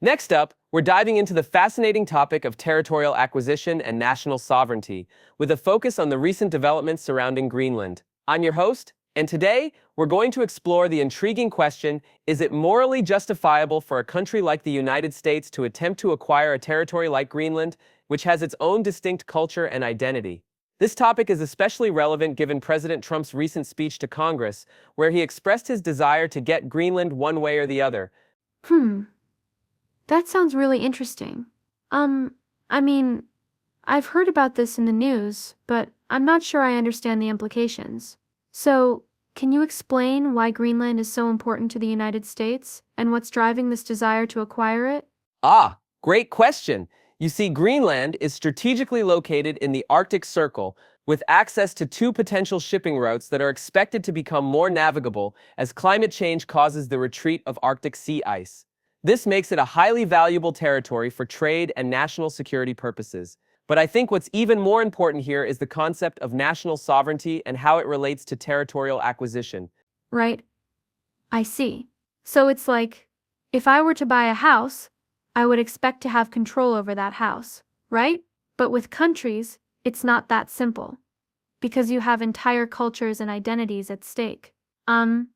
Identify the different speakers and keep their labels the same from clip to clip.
Speaker 1: Next up, we're diving into the fascinating topic of territorial acquisition and national sovereignty, with a focus on the recent developments surrounding Greenland. I'm your host, and today we're going to explore the intriguing question, is it morally justifiable for a country like the United States to attempt to acquire a territory like Greenland, which has its own distinct culture and identity? This topic is especially relevant given President Trump's recent speech to Congress, where he expressed his desire to get Greenland one way or the other.
Speaker 2: That sounds really interesting. I mean, I've heard about this in the news, but I'm not sure I understand the implications. So, can you explain why Greenland is so important to the United States and what's driving this desire to acquire it?
Speaker 1: Great question. You see, Greenland is strategically located in the Arctic Circle, with access to two potential shipping routes that are expected to become more navigable as climate change causes the retreat of Arctic sea ice. This makes it a highly valuable territory for trade and national security purposes. But I think what's even more important here is the concept of national sovereignty and how it relates to territorial acquisition.
Speaker 2: Right. I see. So it's like, if I were to buy a house, I would expect to have control over that house, right? But with countries, it's not that simple. Because you have entire cultures and identities at stake. Can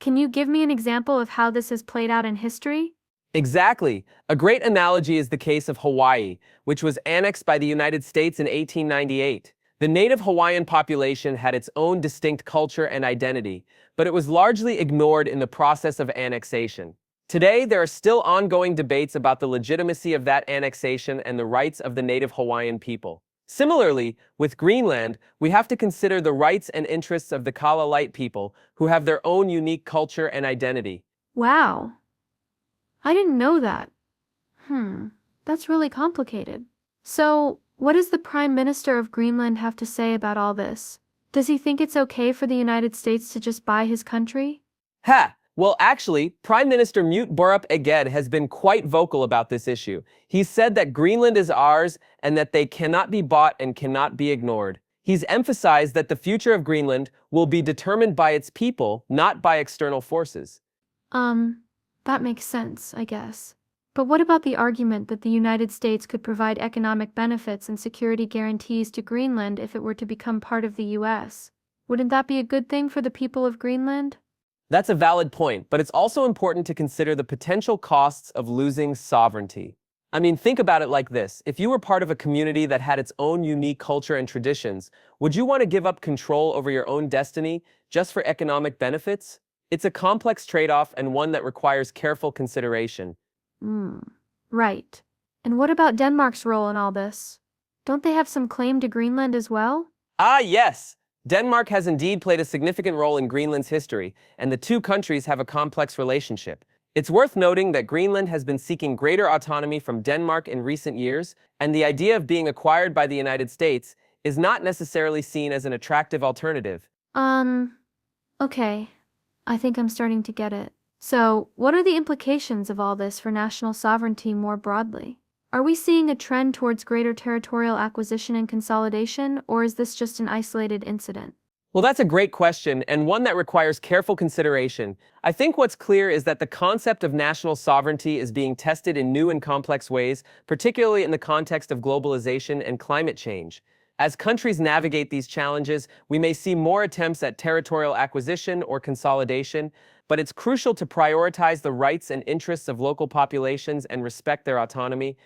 Speaker 2: you give me an example of how this has played out in history?
Speaker 1: Exactly. A great analogy is the case of Hawaii, which was annexed by the United States in 1898. The native Hawaiian population had its own distinct culture and identity, but it was largely ignored in the process of annexation. Today, there are still ongoing debates about the legitimacy of that annexation and the rights of the native Hawaiian people. Similarly, with Greenland, we have to consider the rights and interests of the Kalalite people, who have their own unique culture and identity.
Speaker 2: Wow. I didn't know that. That's really complicated. So, what does the Prime Minister of Greenland have to say about all this? Does he think it's okay for the United States to just buy his country?
Speaker 1: Well, actually, Prime Minister Mute Borup Eged has been quite vocal about this issue. He said that Greenland is ours and that they cannot be bought and cannot be ignored. He's emphasized that the future of Greenland will be determined by its people, not by external forces.
Speaker 2: That makes sense, I guess. But what about the argument that the United States could provide economic benefits and security guarantees to Greenland if it were to become part of the US? Wouldn't that be a good thing for the people of Greenland?
Speaker 1: That's a valid point, but it's also important to consider the potential costs of losing sovereignty. I mean, think about it like this. If you were part of a community that had its own unique culture and traditions, would you want to give up control over your own destiny just for economic benefits? It's a complex trade-off and one that requires careful consideration.
Speaker 2: Right. And what about Denmark's role in all this? Don't they have some claim to Greenland as well?
Speaker 1: Yes! Denmark has indeed played a significant role in Greenland's history, and the two countries have a complex relationship. It's worth noting that Greenland has been seeking greater autonomy from Denmark in recent years, and the idea of being acquired by the United States is not necessarily seen as an attractive alternative.
Speaker 2: Okay. I think I'm starting to get it. So, what are the implications of all this for national sovereignty more broadly? Are we seeing a trend towards greater territorial acquisition and consolidation, or is this just an isolated incident?
Speaker 1: Well, that's a great question, and one that requires careful consideration. I think what's clear is that the concept of national sovereignty is being tested in new and complex ways, particularly in the context of globalization and climate change. As countries navigate these challenges, we may see more attempts at territorial acquisition or consolidation, but it's crucial to prioritize the rights and interests of local populations and respect their autonomy.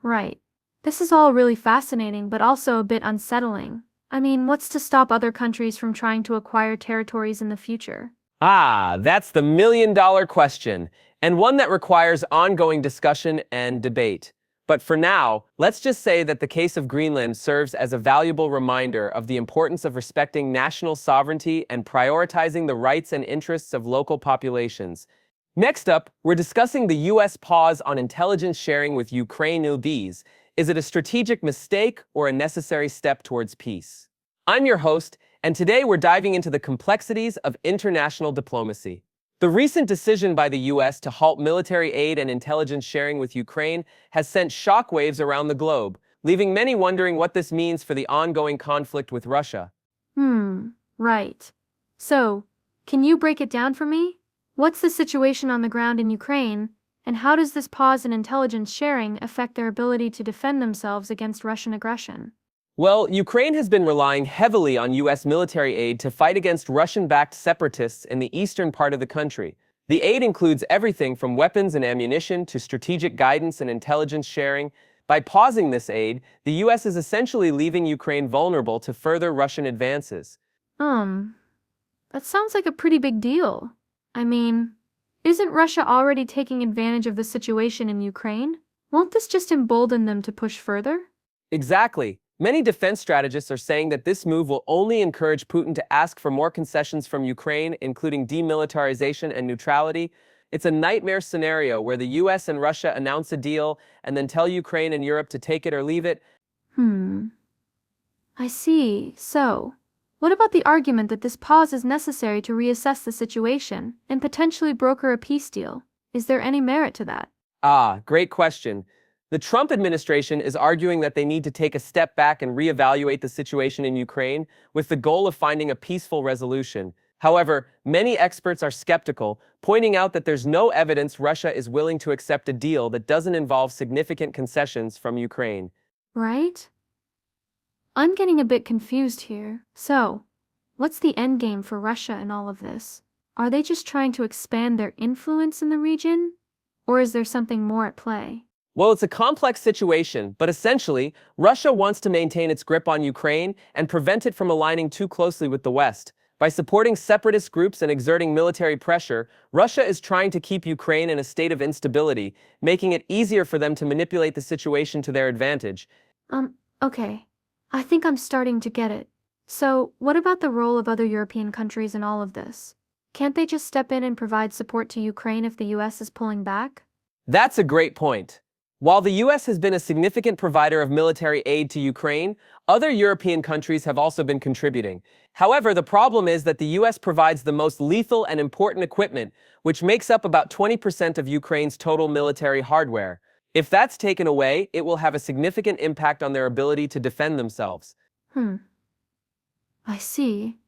Speaker 2: Right. This is all really fascinating, but also a bit unsettling. I mean, what's to stop other countries from trying to acquire territories in the future?
Speaker 1: That's the million-dollar question, and one that requires ongoing discussion and debate. But for now, let's just say that the case of Greenland serves as a valuable reminder of the importance of respecting national sovereignty and prioritizing the rights and interests of local populations. Next up, we're discussing the U.S. pause on intelligence sharing with Ukraine. Is it a strategic mistake or a necessary step towards peace? I'm your host, and today we're diving into the complexities of international diplomacy. The recent decision by the U.S. to halt military aid and intelligence sharing with Ukraine has sent shockwaves around the globe, leaving many wondering what this means for the ongoing conflict with Russia.
Speaker 2: Right. So, can you break it down for me? What's the situation on the ground in Ukraine, And how does this pause in intelligence sharing affect their ability to defend themselves against Russian aggression?
Speaker 1: Well, Ukraine has been relying heavily on U.S. military aid to fight against Russian-backed separatists in the eastern part of the country. The aid includes everything from weapons and ammunition to strategic guidance and intelligence sharing. By pausing this aid, the U.S. is essentially leaving Ukraine vulnerable to further Russian advances.
Speaker 2: That sounds like a pretty big deal. I mean, isn't Russia already taking advantage of the situation in Ukraine? Won't this just embolden them to push further?
Speaker 1: Exactly. Many defense strategists are saying that this move will only encourage Putin to ask for more concessions from Ukraine, including demilitarization and neutrality. It's a nightmare scenario where the US and Russia announce a deal and then tell Ukraine and Europe to take it or leave it.
Speaker 2: I see. So, what about the argument that this pause is necessary to reassess the situation and potentially broker a peace deal? Is there any merit to that?
Speaker 1: Great question. The Trump administration is arguing that they need to take a step back and reevaluate the situation in Ukraine with the goal of finding a peaceful resolution. However, many experts are skeptical, pointing out that there's no evidence Russia is willing to accept a deal that doesn't involve significant concessions from Ukraine.
Speaker 2: Right? I'm getting a bit confused here. So, what's the end game for Russia in all of this? Are they just trying to expand their influence in the region? Or is there something more at play?
Speaker 1: Well, it's a complex situation, but essentially, Russia wants to maintain its grip on Ukraine and prevent it from aligning too closely with the West. By supporting separatist groups and exerting military pressure, Russia is trying to keep Ukraine in a state of instability, making it easier for them to manipulate the situation to their advantage.
Speaker 2: Okay. I think I'm starting to get it. So, what about the role of other European countries in all of this? Can't they just step in and provide support to Ukraine if the US is pulling back?
Speaker 1: That's a great point. While the US has been a significant provider of military aid to Ukraine, other European countries have also been contributing. However, the problem is that the US provides the most lethal and important equipment, which makes up about 20% of Ukraine's total military hardware. If that's taken away, it will have a significant impact on their ability to defend themselves.
Speaker 2: I see.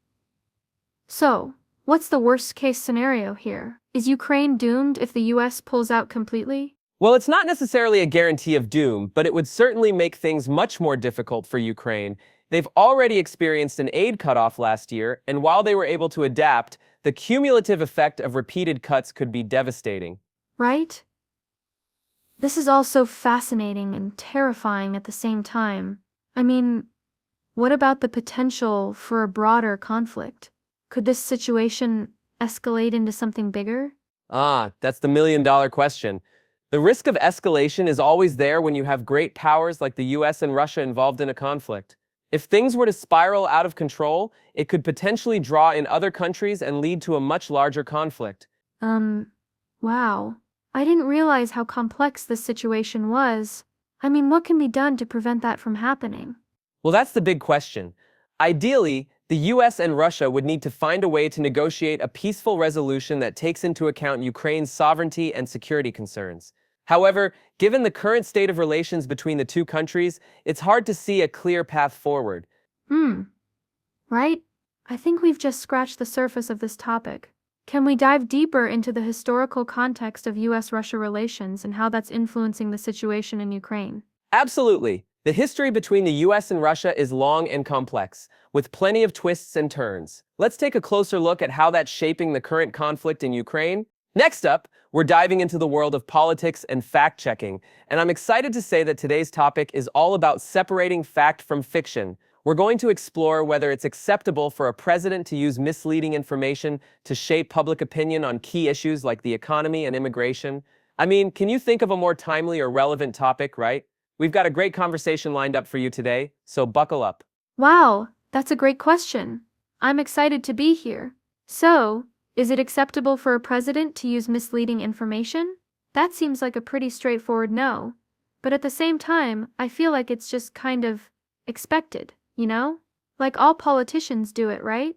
Speaker 2: So, what's the worst-case scenario here? Is Ukraine doomed if the US pulls out completely?
Speaker 1: Well, it's not necessarily a guarantee of doom, but it would certainly make things much more difficult for Ukraine. They've already experienced an aid cutoff last year, and while they were able to adapt, the cumulative effect of repeated cuts could be devastating.
Speaker 2: Right? This is all so fascinating and terrifying at the same time. I mean, what about the potential for a broader conflict? Could this situation escalate into something bigger?
Speaker 1: That's the million-dollar question. The risk of escalation is always there when you have great powers like the US and Russia involved in a conflict. If things were to spiral out of control, it could potentially draw in other countries and lead to a much larger conflict.
Speaker 2: Wow. I didn't realize how complex this situation was. I mean, what can be done to prevent that from happening?
Speaker 1: Well, that's the big question. Ideally, the US and Russia would need to find a way to negotiate a peaceful resolution that takes into account Ukraine's sovereignty and security concerns. However, given the current state of relations between the two countries, it's hard to see a clear path forward.
Speaker 2: Right? I think we've just scratched the surface of this topic. Can we dive deeper into the historical context of US-Russia relations and how that's influencing the situation in Ukraine?
Speaker 1: Absolutely. The history between the US and Russia is long and complex, with plenty of twists and turns. Let's take a closer look at how that's shaping the current conflict in Ukraine. Next up, we're diving into the world of politics and fact-checking, and I'm excited to say that today's topic is all about separating fact from fiction. We're going to explore whether it's acceptable for a president to use misleading information to shape public opinion on key issues like the economy and immigration. I mean, can you think of a more timely or relevant topic, right? We've got a great conversation lined up for you today, so buckle up.
Speaker 2: Wow, that's a great question. I'm excited to be here. So, is it acceptable for a president to use misleading information? That seems like a pretty straightforward no. But at the same time, I feel like it's just kind of expected, you know? Like all politicians do it, right?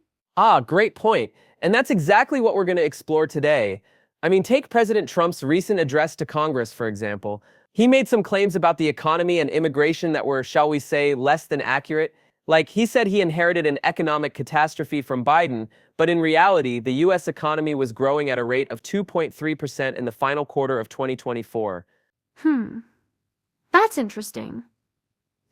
Speaker 1: Great point. And that's exactly what we're going to explore today. I mean, take President Trump's recent address to Congress, for example. He made some claims about the economy and immigration that were, shall we say, less than accurate. Like, he said he inherited an economic catastrophe from Biden, but in reality, the US economy was growing at a rate of 2.3% in the final quarter of 2024.
Speaker 2: That's interesting.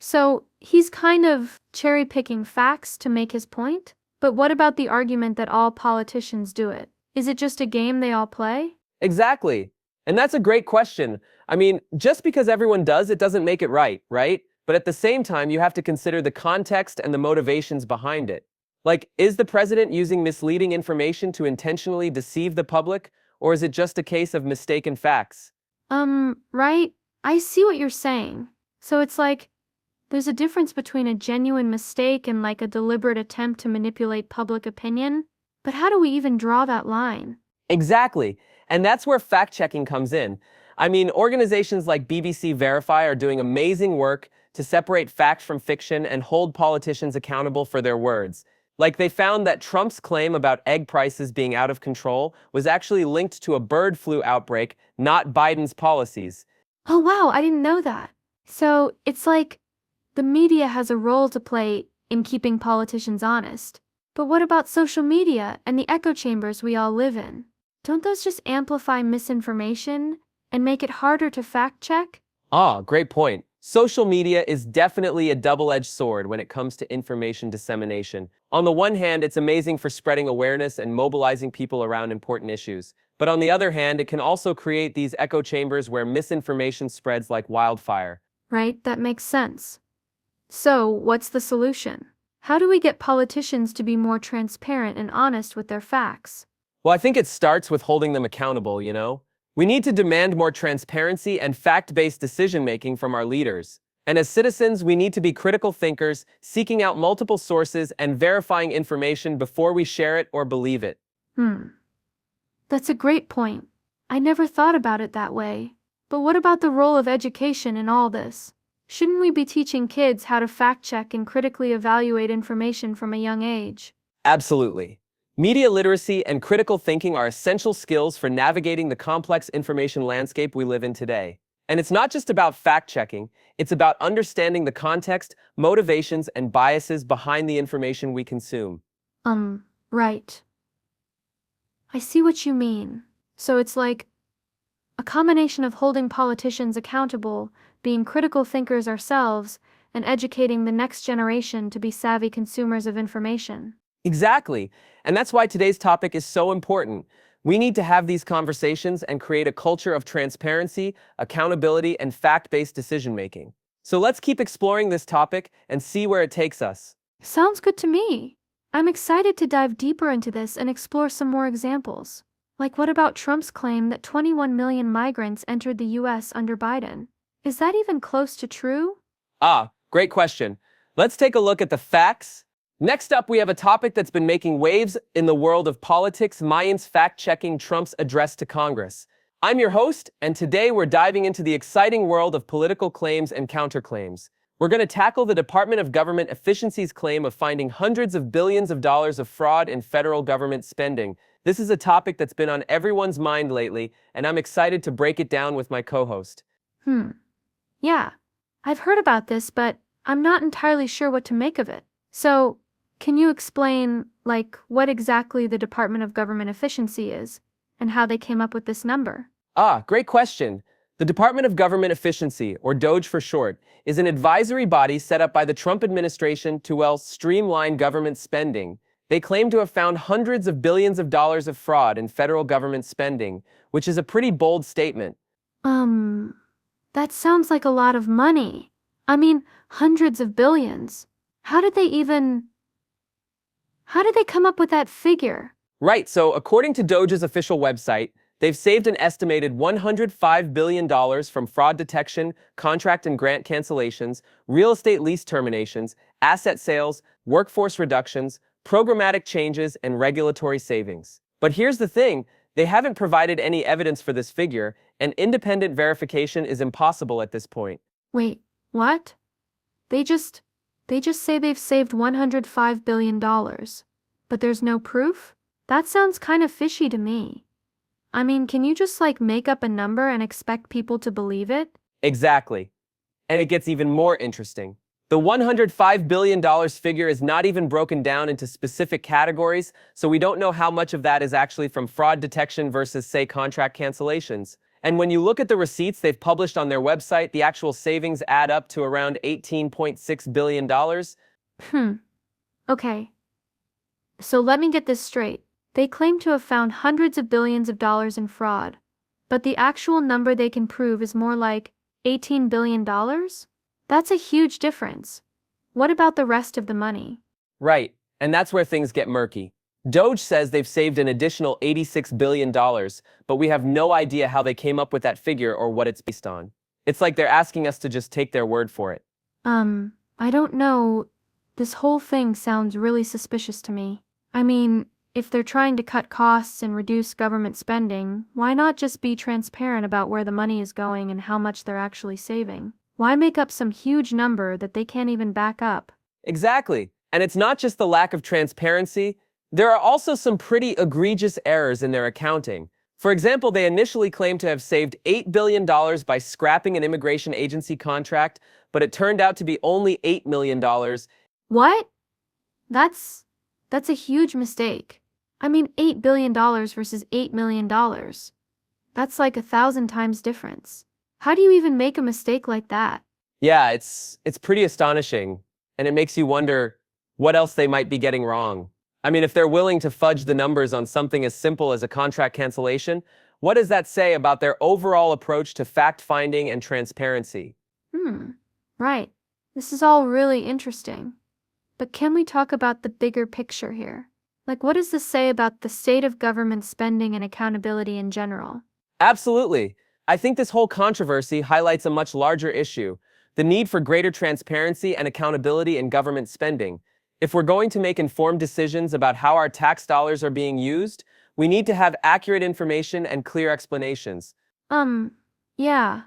Speaker 2: So, he's kind of cherry-picking facts to make his point? But what about the argument that all politicians do it? Is it just a game they all play?
Speaker 1: Exactly. And that's a great question. I mean, just because everyone does it doesn't make it right, right? But at the same time, you have to consider the context and the motivations behind it. Like, is the president using misleading information to intentionally deceive the public, or is it just a case of mistaken facts?
Speaker 2: Right. I see what you're saying. So it's like, there's a difference between a genuine mistake and like a deliberate attempt to manipulate public opinion. But how do we even draw that line?
Speaker 1: Exactly. And that's where fact-checking comes in. I mean, organizations like BBC Verify are doing amazing work to separate fact from fiction and hold politicians accountable for their words. Like, they found that Trump's claim about egg prices being out of control was actually linked to a bird flu outbreak, not Biden's policies.
Speaker 2: Oh wow, I didn't know that. So it's like the media has a role to play in keeping politicians honest. But what about social media and the echo chambers we all live in? Don't those just amplify misinformation and make it harder to fact check?
Speaker 1: Ah, great point. Social media is definitely a double-edged sword when it comes to information dissemination. On the one hand, it's amazing for spreading awareness and mobilizing people around important issues. But on the other hand, it can also create these echo chambers where misinformation spreads like wildfire.
Speaker 2: Right, that makes sense. So, what's the solution? How do we get politicians to be more transparent and honest with their facts?
Speaker 1: Well, I think it starts with holding them accountable, you know? We need to demand more transparency and fact-based decision-making from our leaders. And as citizens, we need to be critical thinkers, seeking out multiple sources and verifying information before we share it or believe it.
Speaker 2: That's a great point. I never thought about it that way. But what about the role of education in all this? Shouldn't we be teaching kids how to fact-check and critically evaluate information from a young age?
Speaker 1: Absolutely. Media literacy and critical thinking are essential skills for navigating the complex information landscape we live in today. And it's not just about fact-checking, it's about understanding the context, motivations, and biases behind the information we consume.
Speaker 2: Right. I see what you mean. So it's like a combination of holding politicians accountable, being critical thinkers ourselves, and educating the next generation to be savvy consumers of information.
Speaker 1: Exactly. And that's why today's topic is so important. We need to have these conversations and create a culture of transparency, accountability, and fact-based decision-making. So let's keep exploring this topic and see where it takes us.
Speaker 2: Sounds good to me. I'm excited to dive deeper into this and explore some more examples. Like, what about Trump's claim that 21 million migrants entered the US under Biden? Is that even close to true?
Speaker 1: Ah, great question. Let's take a look at the facts. Next up, we have a topic that's been making waves in the world of politics, Mayans fact-checking Trump's address to Congress. I'm your host, and today we're diving into the exciting world of political claims and counterclaims. We're going to tackle the Department of Government Efficiency's claim of finding hundreds of billions of dollars of fraud in federal government spending. This is a topic that's been on everyone's mind lately, and I'm excited to break it down with my co-host.
Speaker 2: Yeah, I've heard about this, but I'm not entirely sure what to make of it. So, can you explain, like, what exactly the Department of Government Efficiency is, and how they came up with this number?
Speaker 1: Ah, great question. The Department of Government Efficiency, or DOGE for short, is an advisory body set up by the Trump administration to, well, streamline government spending. They claim to have found hundreds of billions of dollars of fraud in federal government spending, which is a pretty bold statement.
Speaker 2: That sounds like a lot of money. I mean, hundreds of billions. How did they come up with that figure?
Speaker 1: Right, so according to DOGE's official website, they've saved an estimated $105 billion from fraud detection, contract and grant cancellations, real estate lease terminations, asset sales, workforce reductions, programmatic changes, and regulatory savings. But here's the thing, they haven't provided any evidence for this figure, and independent verification is impossible at this point.
Speaker 2: Wait, what? They just say they've saved $105 billion. But there's no proof? That sounds kind of fishy to me. I mean, can you just make up a number and expect people to believe it?
Speaker 1: Exactly. And it gets even more interesting. The $105 billion figure is not even broken down into specific categories, so we don't know how much of that is actually from fraud detection versus, say, contract cancellations. And when you look at the receipts they've published on their website, the actual savings add up to around $18.6 billion.
Speaker 2: Okay. So let me get this straight. They claim to have found hundreds of billions of dollars in fraud, but the actual number they can prove is more like $18 billion? That's a huge difference. What about the rest of the money?
Speaker 1: Right, and that's where things get murky. Doge says they've saved an additional $86 billion, but we have no idea how they came up with that figure or what it's based on. It's like they're asking us to just take their word for it.
Speaker 2: I don't know. This whole thing sounds really suspicious to me. I mean, if they're trying to cut costs and reduce government spending, why not just be transparent about where the money is going and how much they're actually saving? Why make up some huge number that they can't even back up?
Speaker 1: Exactly. And it's not just the lack of transparency. There are also some pretty egregious errors in their accounting. For example, they initially claimed to have saved $8 billion by scrapping an immigration agency contract, but it turned out to be only $8 million.
Speaker 2: What? That's a huge mistake. I mean, $8 billion versus $8 million. That's like 1,000 times difference. How do you even make a mistake like that?
Speaker 1: Yeah, it's pretty astonishing, and it makes you wonder what else they might be getting wrong. I mean, if they're willing to fudge the numbers on something as simple as a contract cancellation, what does that say about their overall approach to fact-finding and transparency?
Speaker 2: Right. This is all really interesting. But can we talk about the bigger picture here? Like, what does this say about the state of government spending and accountability in general?
Speaker 1: Absolutely. I think this whole controversy highlights a much larger issue, the need for greater transparency and accountability in government spending. If we're going to make informed decisions about how our tax dollars are being used, we need to have accurate information and clear explanations.
Speaker 2: Yeah.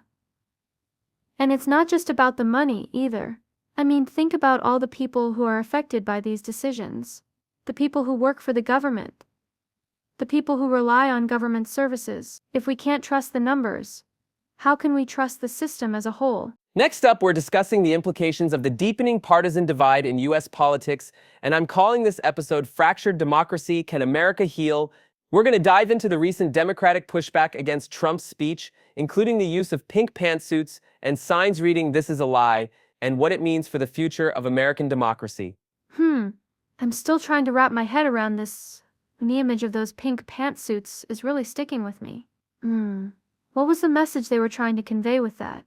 Speaker 2: And it's not just about the money, either. I mean, think about all the people who are affected by these decisions. The people who work for the government. The people who rely on government services. If we can't trust the numbers, how can we trust the system as a whole?
Speaker 1: Next up, we're discussing the implications of the deepening partisan divide in U.S. politics, and I'm calling this episode Fractured Democracy, Can America Heal? We're going to dive into the recent Democratic pushback against Trump's speech, including the use of pink pantsuits and signs reading "This is a lie," and what it means for the future of American democracy.
Speaker 2: I'm still trying to wrap my head around this. The image of those pink pantsuits is really sticking with me. What was the message they were trying to convey with that?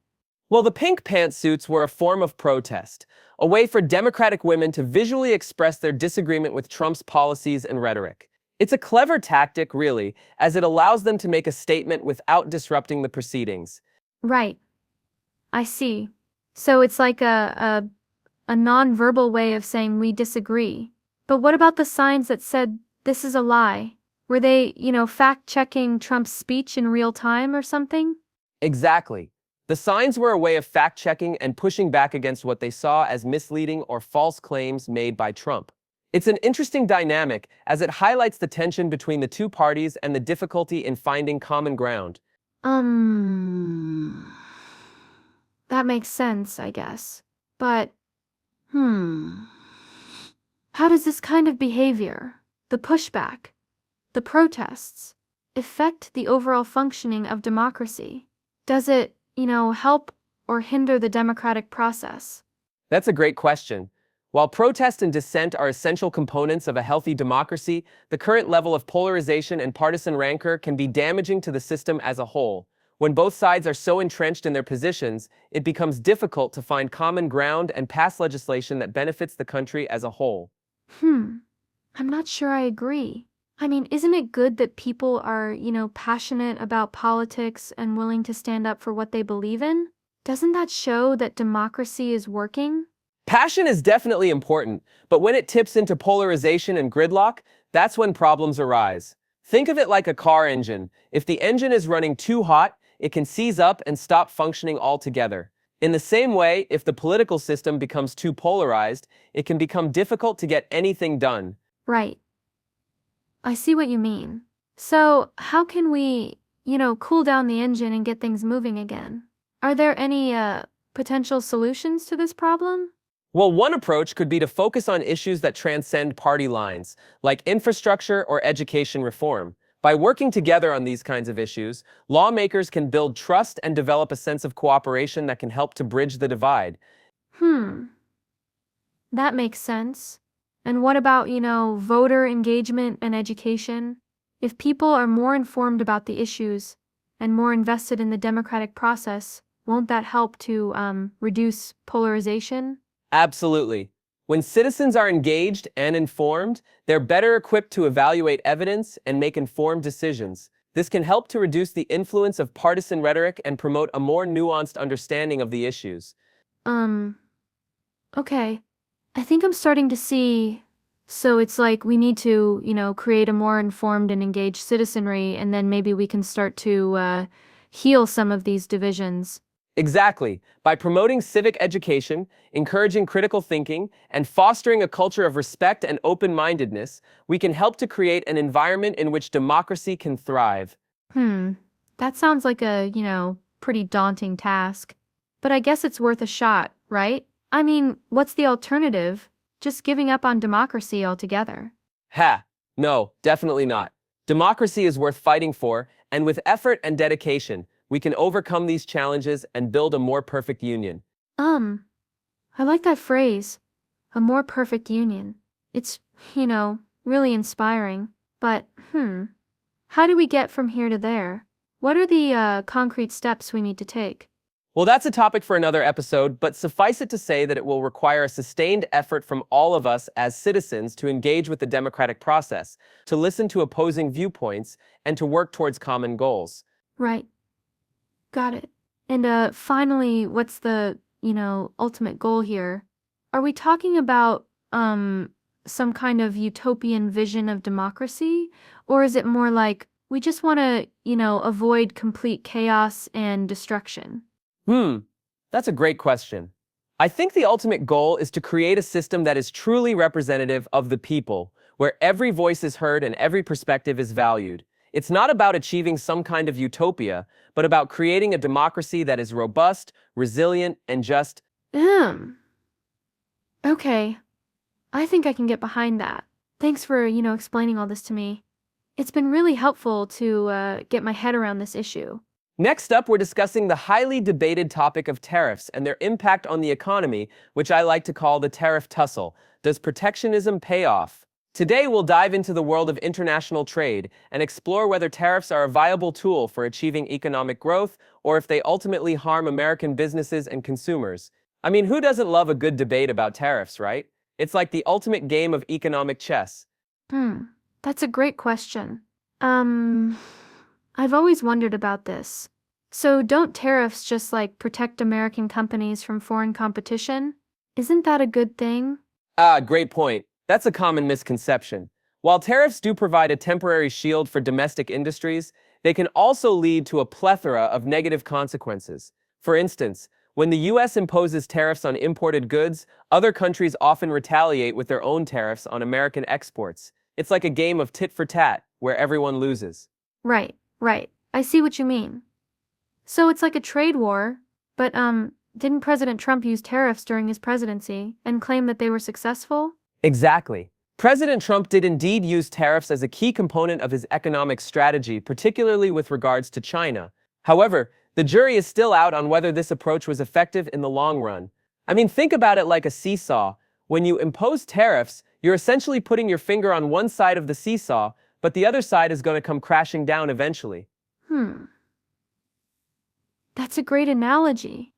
Speaker 1: Well, the pink pantsuits were a form of protest, a way for Democratic women to visually express their disagreement with Trump's policies and rhetoric. It's a clever tactic, really, as it allows them to make a statement without disrupting the proceedings.
Speaker 2: Right. I see. So it's like a non-verbal way of saying we disagree. But what about the signs that said, "This is a lie"? Were they, fact-checking Trump's speech in real time or something?
Speaker 1: Exactly. The signs were a way of fact-checking and pushing back against what they saw as misleading or false claims made by Trump. It's an interesting dynamic as it highlights the tension between the two parties and the difficulty in finding common ground.
Speaker 2: That makes sense, I guess. But, how does this kind of behavior, the pushback, the protests, affect the overall functioning of democracy? Does it, help or hinder the democratic process?
Speaker 1: That's a great question. While protest and dissent are essential components of a healthy democracy, the current level of polarization and partisan rancor can be damaging to the system as a whole. When both sides are so entrenched in their positions, it becomes difficult to find common ground and pass legislation that benefits the country as a whole.
Speaker 2: I'm not sure I agree. I mean, isn't it good that people are, passionate about politics and willing to stand up for what they believe in? Doesn't that show that democracy is working?
Speaker 1: Passion is definitely important, but when it tips into polarization and gridlock, that's when problems arise. Think of it like a car engine. If the engine is running too hot, it can seize up and stop functioning altogether. In the same way, if the political system becomes too polarized, it can become difficult to get anything done.
Speaker 2: Right. I see what you mean. So, how can we, cool down the engine and get things moving again? Are there any, potential solutions to this problem?
Speaker 1: Well, one approach could be to focus on issues that transcend party lines, like infrastructure or education reform. By working together on these kinds of issues, lawmakers can build trust and develop a sense of cooperation that can help to bridge the divide.
Speaker 2: That makes sense. And what about, voter engagement and education? If people are more informed about the issues and more invested in the democratic process, won't that help to reduce polarization?
Speaker 1: Absolutely. When citizens are engaged and informed, they're better equipped to evaluate evidence and make informed decisions. This can help to reduce the influence of partisan rhetoric and promote a more nuanced understanding of the issues.
Speaker 2: Okay. I think I'm starting to see. So it's like we need to, create a more informed and engaged citizenry, and then maybe we can start to heal some of these divisions.
Speaker 1: Exactly. By promoting civic education, encouraging critical thinking, and fostering a culture of respect and open-mindedness, we can help to create an environment in which democracy can thrive.
Speaker 2: That sounds like a, pretty daunting task. But I guess it's worth a shot, right? I mean, what's the alternative? Just giving up on democracy altogether.
Speaker 1: No, definitely not. Democracy is worth fighting for, and with effort and dedication, we can overcome these challenges and build a more perfect union.
Speaker 2: I like that phrase. A more perfect union. It's, really inspiring. But, how do we get from here to there? What are the concrete steps we need to take?
Speaker 1: Well, that's a topic for another episode, but suffice it to say that it will require a sustained effort from all of us as citizens to engage with the democratic process, to listen to opposing viewpoints, and to work towards common goals.
Speaker 2: Right. Got it. And finally, what's the, ultimate goal here? Are we talking about, some kind of utopian vision of democracy? Or is it more like we just want to, avoid complete chaos and destruction?
Speaker 1: That's a great question. I think the ultimate goal is to create a system that is truly representative of the people, where every voice is heard and every perspective is valued. It's not about achieving some kind of utopia, but about creating a democracy that is robust, resilient, and just.
Speaker 2: Okay. I think I can get behind that. Thanks for, explaining all this to me. It's been really helpful to get my head around this issue.
Speaker 1: Next up, we're discussing the highly debated topic of tariffs and their impact on the economy, which I like to call the tariff tussle. Does protectionism pay off? Today, we'll dive into the world of international trade and explore whether tariffs are a viable tool for achieving economic growth or if they ultimately harm American businesses and consumers. I mean, who doesn't love a good debate about tariffs, right? It's like the ultimate game of economic chess.
Speaker 2: That's a great question. I've always wondered about this. So don't tariffs just protect American companies from foreign competition? Isn't that a good thing?
Speaker 1: Great point. That's a common misconception. While tariffs do provide a temporary shield for domestic industries, they can also lead to a plethora of negative consequences. For instance, when the US imposes tariffs on imported goods, other countries often retaliate with their own tariffs on American exports. It's like a game of tit for tat, where everyone loses.
Speaker 2: Right. I see what you mean. So it's like a trade war, but didn't President Trump use tariffs during his presidency and claim that they were successful?
Speaker 1: Exactly. President Trump did indeed use tariffs as a key component of his economic strategy, particularly with regards to China. However, the jury is still out on whether this approach was effective in the long run. I mean, think about it like a seesaw. When you impose tariffs, you're essentially putting your finger on one side of the seesaw, but the other side is going to come crashing down eventually.
Speaker 2: That's a great analogy.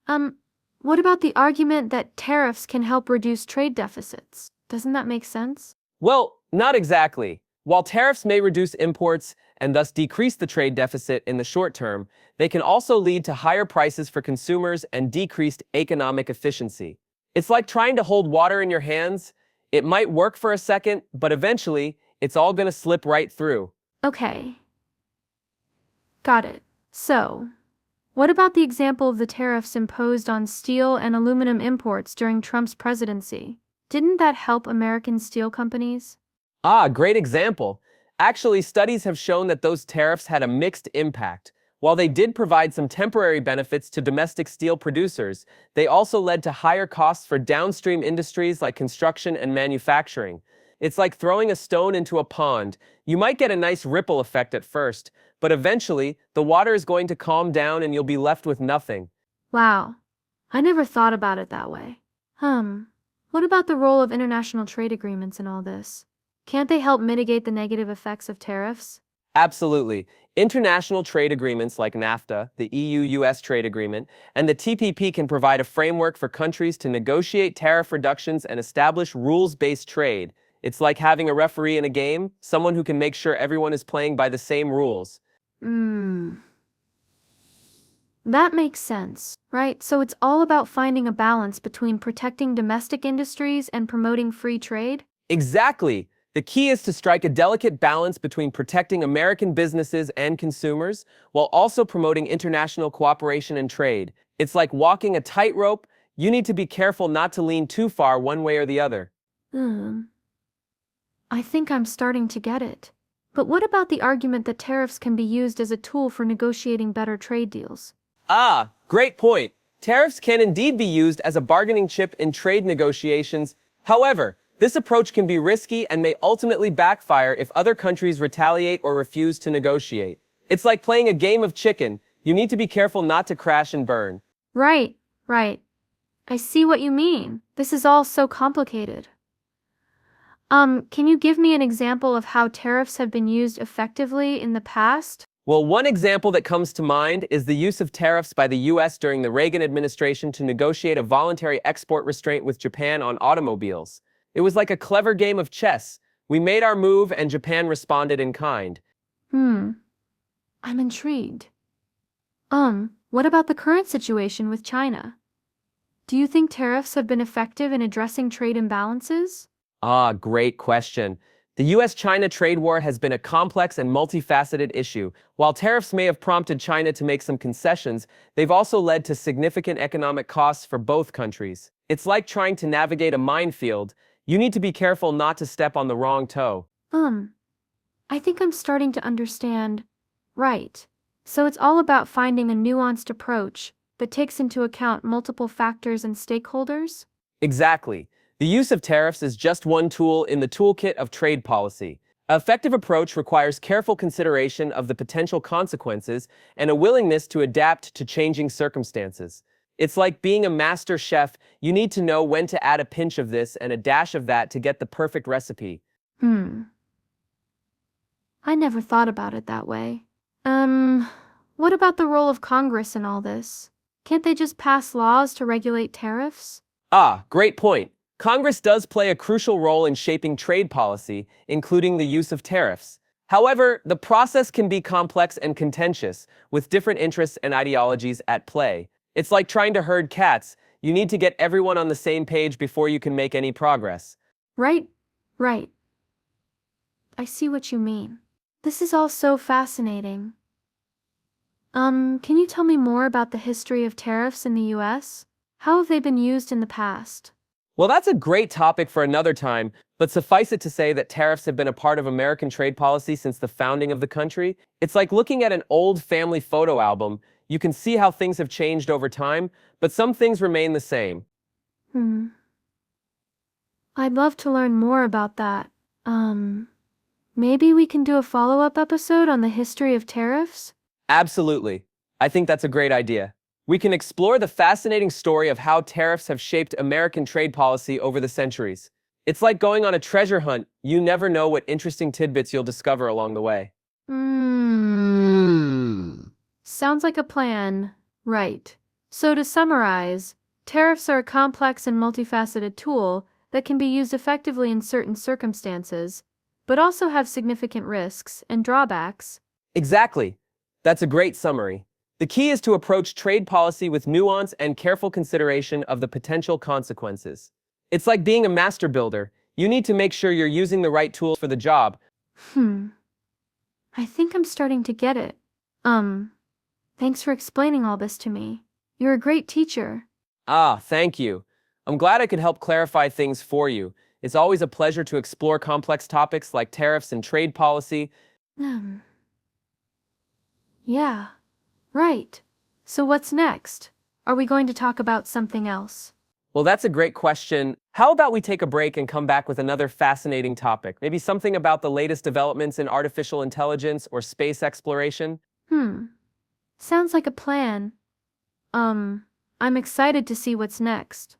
Speaker 2: What about the argument that tariffs can help reduce trade deficits? Doesn't that make sense?
Speaker 1: Well, not exactly. While tariffs may reduce imports and thus decrease the trade deficit in the short term, they can also lead to higher prices for consumers and decreased economic efficiency. It's like trying to hold water in your hands. It might work for a second, but eventually, it's all going to slip right through.
Speaker 2: Okay. Got it. So, what about the example of the tariffs imposed on steel and aluminum imports during Trump's presidency? Didn't that help American steel companies?
Speaker 1: Great example. Actually, studies have shown that those tariffs had a mixed impact. While they did provide some temporary benefits to domestic steel producers, they also led to higher costs for downstream industries like construction and manufacturing. It's like throwing a stone into a pond. You might get a nice ripple effect at first, but eventually, the water is going to calm down and you'll be left with nothing.
Speaker 2: Wow. I never thought about it that way. What about the role of international trade agreements in all this? Can't they help mitigate the negative effects of tariffs?
Speaker 1: Absolutely. International trade agreements like NAFTA, the EU-US trade agreement, and the TPP can provide a framework for countries to negotiate tariff reductions and establish rules-based trade. It's like having a referee in a game, someone who can make sure everyone is playing by the same rules.
Speaker 2: That makes sense, right? So it's all about finding a balance between protecting domestic industries and promoting free trade?
Speaker 1: Exactly. The key is to strike a delicate balance between protecting American businesses and consumers while also promoting international cooperation and trade. It's like walking a tightrope. You need to be careful not to lean too far one way or the other.
Speaker 2: I think I'm starting to get it. But what about the argument that tariffs can be used as a tool for negotiating better trade deals?
Speaker 1: Great point. Tariffs can indeed be used as a bargaining chip in trade negotiations. However, this approach can be risky and may ultimately backfire if other countries retaliate or refuse to negotiate. It's like playing a game of chicken. You need to be careful not to crash and burn.
Speaker 2: Right. I see what you mean. This is all so complicated. Can you give me an example of how tariffs have been used effectively in the past?
Speaker 1: Well, one example that comes to mind is the use of tariffs by the US during the Reagan administration to negotiate a voluntary export restraint with Japan on automobiles. It was like a clever game of chess. We made our move and Japan responded in kind.
Speaker 2: I'm intrigued. What about the current situation with China? Do you think tariffs have been effective in addressing trade imbalances?
Speaker 1: Great question. The US-China trade war has been a complex and multifaceted issue. While tariffs may have prompted China to make some concessions, they've also led to significant economic costs for both countries. It's like trying to navigate a minefield. You need to be careful not to step on the wrong toe.
Speaker 2: I think I'm starting to understand. Right. So it's all about finding a nuanced approach that takes into account multiple factors and stakeholders?
Speaker 1: Exactly. The use of tariffs is just one tool in the toolkit of trade policy. An effective approach requires careful consideration of the potential consequences and a willingness to adapt to changing circumstances. It's like being a master chef. You need to know when to add a pinch of this and a dash of that to get the perfect recipe.
Speaker 2: I never thought about it that way. What about the role of Congress in all this? Can't they just pass laws to regulate tariffs?
Speaker 1: Great point. Congress does play a crucial role in shaping trade policy, including the use of tariffs. However, the process can be complex and contentious, with different interests and ideologies at play. It's like trying to herd cats. You need to get everyone on the same page before you can make any progress.
Speaker 2: Right. I see what you mean. This is all so fascinating. Can you tell me more about the history of tariffs in the US? How have they been used in the past?
Speaker 1: Well, that's a great topic for another time, but suffice it to say that tariffs have been a part of American trade policy since the founding of the country. It's like looking at an old family photo album. You can see how things have changed over time, but some things remain the same.
Speaker 2: I'd love to learn more about that. Maybe we can do a follow-up episode on the history of tariffs?
Speaker 1: Absolutely. I think that's a great idea. We can explore the fascinating story of how tariffs have shaped American trade policy over the centuries. It's like going on a treasure hunt. You never know what interesting tidbits you'll discover along the way.
Speaker 2: Sounds like a plan. Right. So to summarize, tariffs are a complex and multifaceted tool that can be used effectively in certain circumstances, but also have significant risks and drawbacks.
Speaker 1: Exactly. That's a great summary. The key is to approach trade policy with nuance and careful consideration of the potential consequences. It's like being a master builder. You need to make sure you're using the right tools for the job.
Speaker 2: I think I'm starting to get it. Thanks for explaining all this to me. You're a great teacher.
Speaker 1: Thank you. I'm glad I could help clarify things for you. It's always a pleasure to explore complex topics like tariffs and trade policy.
Speaker 2: Yeah, Right. So what's next? Are we going to talk about something else?
Speaker 1: Well, that's a great question. How about we take a break and come back with another fascinating topic? Maybe something about the latest developments in artificial intelligence or space exploration?
Speaker 2: Sounds like a plan. I'm excited to see what's next.